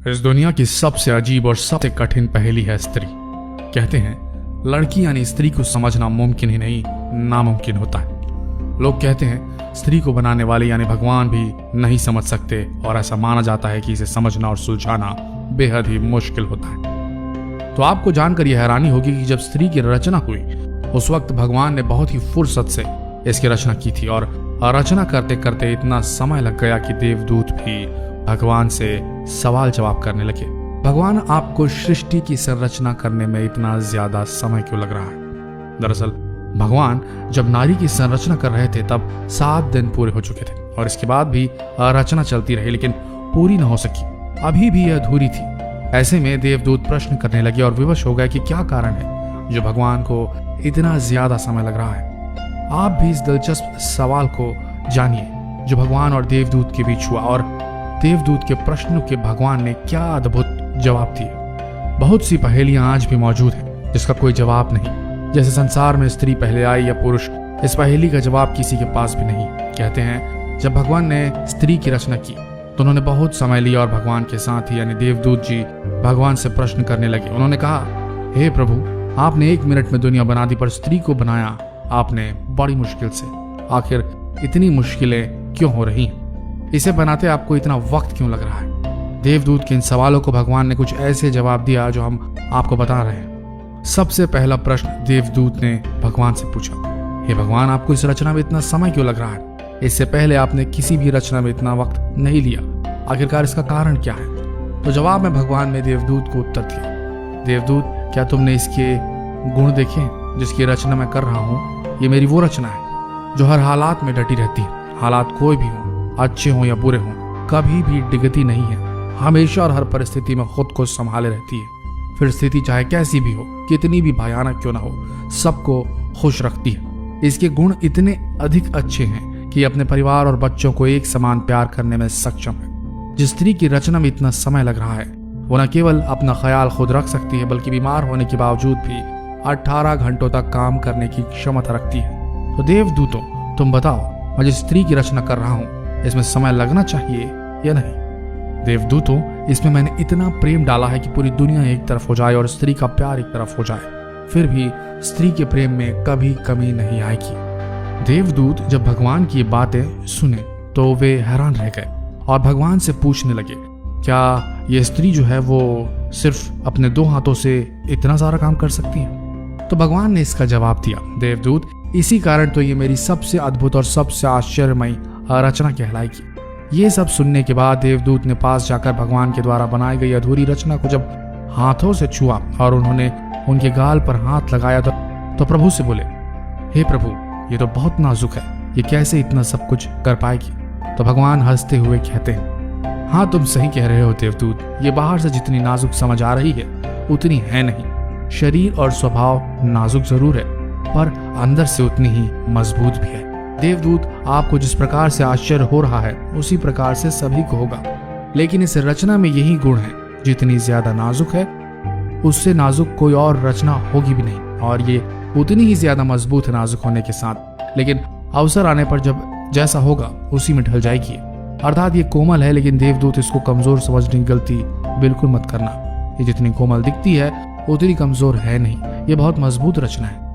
इस दुनिया की सबसे अजीब और सबसे कठिन पहेली है स्त्री। कहते हैं लड़की यानी स्त्री को समझना मुमकिन ही नहीं नामुमकिन होता है। लोग कहते हैं स्त्री को बनाने वाले यानी भगवान भी नहीं समझ सकते और ऐसा माना जाता है कि इसे समझना और सुलझाना बेहद ही मुश्किल होता है। तो आपको जानकर यह हैरानी होगी कि जब स्त्री की रचना हुई उस वक्त भगवान ने बहुत ही फुर्सत से इसकी रचना की थी और रचना करते करते इतना समय लग गया कि देवदूत भी भगवान से सवाल जवाब करने लगे। भगवान, आपको सृष्टि की संरचना करने में इतना ज्यादा समय क्यों लग रहा है? दरअसल भगवान जब नारी की संरचना कर रहे थे तब 7 दिन पूरे हो चुके थे और इसके बाद भी रचना चलती रही लेकिन पूरी न हो सकी, अभी भी यह अधूरी थी। ऐसे में देवदूत प्रश्न करने लगे और विवश हो गए कि क्या कारण है जो भगवान को इतना ज्यादा समय लग रहा है। आप भी इस दिलचस्प सवाल को जानिए जो भगवान और देवदूत के बीच हुआ और देवदूत के प्रश्नों के भगवान ने क्या अद्भुत जवाब दिए। बहुत सी पहेलियां आज भी मौजूद हैं जिसका कोई जवाब नहीं, जैसे संसार में स्त्री पहले आई या पुरुष, इस पहेली का जवाब किसी के पास भी नहीं। कहते हैं जब भगवान ने स्त्री की रचना की तो उन्होंने बहुत समय लिया और भगवान के साथ ही यानी देवदूत जी भगवान से प्रश्न करने लगे। उन्होंने कहा, हे प्रभु, आपने 1 मिनट में दुनिया बना दी पर स्त्री को बनाया आपने बड़ी मुश्किल से। आखिर इतनी मुश्किलें क्यों हो रही हैं? इसे बनाते आपको इतना वक्त क्यों लग रहा है? देवदूत के इन सवालों को भगवान ने कुछ ऐसे जवाब दिया जो हम आपको बता रहे हैं। सबसे पहला प्रश्न देवदूत ने भगवान से पूछा, हे भगवान, आपको इस रचना में इतना समय क्यों लग रहा है? इससे पहले आपने किसी भी रचना में इतना वक्त नहीं लिया, आखिरकार इसका कारण क्या है? तो जवाब में भगवान ने देवदूत को उत्तर दिया, देवदूत, क्या तुमने इसके गुण देखे जिसकी रचना मैं कर रहा हूँ? ये मेरी वो रचना है जो हर हालात में डटी रहती है। हालात कोई भी हो, अच्छे हो या बुरे हो, कभी भी डिगती नहीं है, हमेशा और हर परिस्थिति में खुद को संभाले रहती है। फिर स्थिति चाहे कैसी भी हो, कितनी भी भयानक क्यों ना हो, सबको खुश रखती है। इसके गुण इतने अधिक अच्छे हैं कि अपने परिवार और बच्चों को एक समान प्यार करने में सक्षम है। जिस स्त्री की रचना में इतना समय लग रहा है वो न केवल अपना ख्याल खुद रख सकती है बल्कि बीमार होने के बावजूद भी 18 घंटों तक काम करने की क्षमता रखती है। तो देवदूतों, तुम बताओ, मैं जिस स्त्री की रचना कर रहा हूँ इसमें समय लगना चाहिए या नहीं? देवदूतों, इसमें मैंने इतना प्रेम डाला है कि पूरी दुनिया एक तरफ हो जाए और स्त्री का प्यार एक तरफ हो जाए, फिर भी स्त्री के प्रेम में कभी कमी नहीं आएगी। देवदूत जब भगवान की बातें सुने तो वे हैरान रह गए और भगवान से पूछने लगे, क्या ये स्त्री जो है वो सिर्फ अपने 2 हाथों से इतना सारा काम कर सकती है? तो भगवान ने इसका जवाब दिया, देवदूत, इसी कारण तो ये मेरी सबसे अद्भुत और सबसे आश्चर्यमयी रचना कहलाएगी। ये सब सुनने के बाद देवदूत ने पास जाकर भगवान के द्वारा बनाई गई अधूरी रचना को जब हाथों से छुआ और उन्होंने उनके गाल पर हाथ लगाया तो प्रभु से बोले, हे प्रभु, ये तो बहुत नाजुक है, ये कैसे इतना सब कुछ कर पाएगी? तो भगवान हंसते हुए कहते हैं, हाँ, तुम सही कह रहे हो देवदूत, ये बाहर से जितनी नाजुक समझ आ रही है उतनी है नहीं। शरीर और स्वभाव नाजुक जरूर है पर अंदर से उतनी ही मजबूत भी है। देवदूत, आपको जिस प्रकार से आश्चर्य हो रहा है उसी प्रकार से सभी को होगा, लेकिन इस रचना में यही गुण है, जितनी ज्यादा नाजुक है उससे नाजुक कोई और रचना होगी भी नहीं और ये उतनी ही ज्यादा मजबूत है नाजुक होने के साथ, लेकिन अवसर आने पर जब जैसा होगा उसी में ढल जाएगी। अर्थात ये कोमल है, लेकिन देवदूत इसको कमजोर समझने की गलती बिल्कुल मत करना। ये जितनी कोमल दिखती है उतनी कमजोर है नहीं, ये बहुत मजबूत रचना है।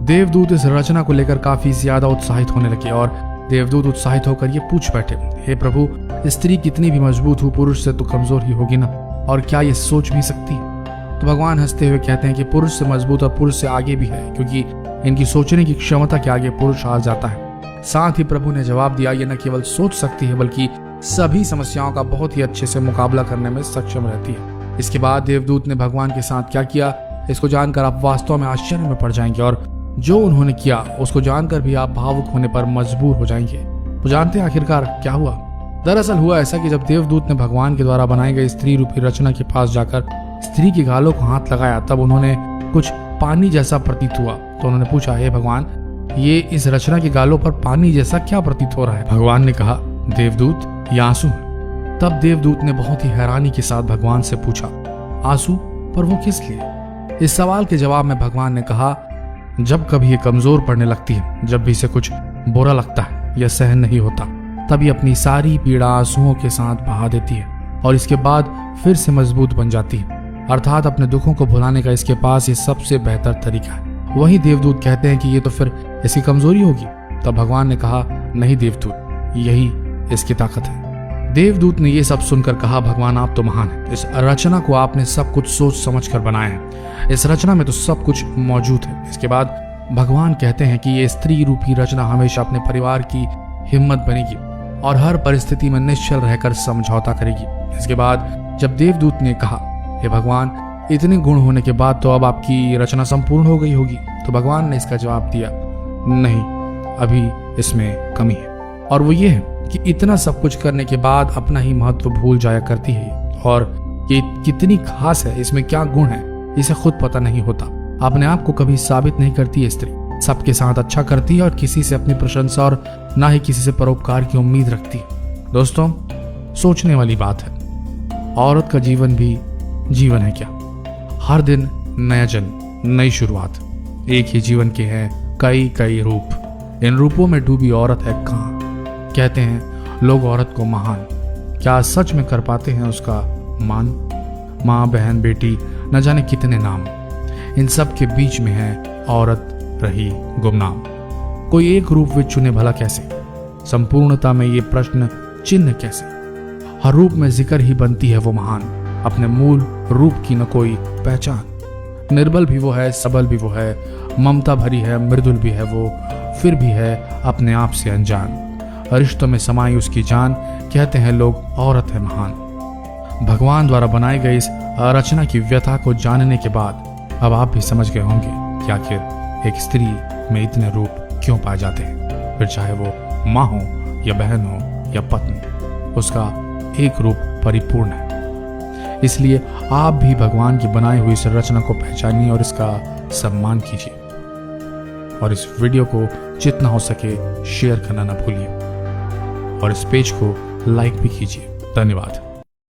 देवदूत इस रचना को लेकर काफी ज्यादा उत्साहित होने लगे और देवदूत उत्साहित होकर ये पूछ बैठे, हे प्रभु, स्त्री कितनी भी मजबूत हो पुरुष से तो कमजोर ही होगी ना, और क्या ये सोच भी सकती है? तो भगवान हंसते हुए कहते हैं कि पुरुष से मजबूत और पुरुष से आगे भी है, क्योंकि इनकी सोचने की क्षमता के आगे पुरुष हार जाता है। साथ ही प्रभु ने जवाब दिया, ये न केवल सोच सकती है बल्कि सभी समस्याओं का बहुत ही अच्छे से मुकाबला करने में सक्षम रहती है। इसके बाद देवदूत ने भगवान के साथ क्या किया, इसको जानकर आप वास्तव में आश्चर्य में पड़ जाएंगे और जो उन्होंने किया उसको जानकर भी आप भावुक होने पर मजबूर हो जाएंगे। तो जानते हैं आखिरकार क्या हुआ? दरअसल हुआ ऐसा कि जब देवदूत ने भगवान के द्वारा बनाई गई स्त्री रूपी रचना के पास जाकर स्त्री के गालों को हाथ लगाया तब उन्होंने कुछ पानी जैसा प्रतीत हुआ। तो उन्होंने पूछा, हे भगवान, ये इस रचना के गालों पर पानी जैसा क्या प्रतीत हो रहा है? भगवान ने कहा, देवदूत, ये आंसू है। तब देवदूत ने बहुत ही हैरानी के साथ भगवान से पूछा, आंसू? पर वो किस लिए? इस सवाल के जवाब में भगवान ने कहा, जब कभी ये कमजोर पड़ने लगती है, जब भी इसे कुछ बुरा लगता है या सहन नहीं होता, तब ये अपनी सारी पीड़ा आंसुओं के साथ बहा देती है और इसके बाद फिर से मजबूत बन जाती है। अर्थात अपने दुखों को भुलाने का इसके पास ये सबसे बेहतर तरीका है। वहीं देवदूत कहते हैं कि ये तो फिर इसकी कमजोरी होगी। तब भगवान ने कहा, नहीं देवदूत, यही इसकी ताकत है। देवदूत ने ये सब सुनकर कहा, भगवान आप तो महान हैं। इस रचना को आपने सब कुछ सोच समझ कर बनाया है। इस रचना में तो सब कुछ मौजूद है। इसके बाद भगवान कहते हैं कि ये स्त्री रूपी रचना हमेशा अपने परिवार की हिम्मत बनेगी और हर परिस्थिति में निश्चल रहकर समझौता करेगी। इसके बाद जब देवदूत ने कहा, हे भगवान, इतने गुण होने के बाद तो अब आपकी रचना संपूर्ण हो गई होगी। तो भगवान ने इसका जवाब दिया, नहीं, अभी इसमें कमी है। और वो ये है कि इतना सब कुछ करने के बाद अपना ही महत्व भूल जाया करती है और ये कितनी खास है, इसमें क्या गुण है, इसे खुद पता नहीं होता। अपने आप को कभी साबित नहीं करती है स्त्री। सबके साथ अच्छा करती है और किसी से अपनी प्रशंसा और ना ही किसी से परोपकार की उम्मीद रखती है। दोस्तों, सोचने वाली बात है, औरत का जीवन भी जीवन है क्या? हर दिन नया जन्म, नई शुरुआत। एक ही जीवन के हैं कई कई रूप। इन रूपों में डूबी औरत है कहाँ? कहते हैं लोग औरत को महान, क्या सच में कर पाते हैं उसका मान? माँ, बहन, बेटी, न जाने कितने नाम, इन सब के बीच में है औरत रही गुमनाम। कोई एक रूप वे चुने भला कैसे? संपूर्णता में ये प्रश्न चिन्ह कैसे? हर रूप में जिक्र ही बनती है वो महान। अपने मूल रूप की न कोई पहचान। निर्बल भी वो है, सबल भी वो है, ममता भरी है, मृदुल भी है वो, फिर भी है अपने आप से अनजान। रिश्तों में समाई उसकी जान, कहते हैं लोग औरत है महान। भगवान द्वारा बनाई गई इस रचना की व्यथा को जानने के बाद अब आप भी समझ गए होंगे कि आखिर एक स्त्री में इतने रूप क्यों पाए जाते हैं। फिर चाहे वो माँ हो या बहन हो या पत्नी, उसका एक रूप परिपूर्ण है। इसलिए आप भी भगवान की बनाई हुई इस रचना को पहचानिए और इसका सम्मान कीजिए। और इस वीडियो को जितना हो सके शेयर करना न भूलिए और इस पेज को लाइक भी कीजिए। धन्यवाद।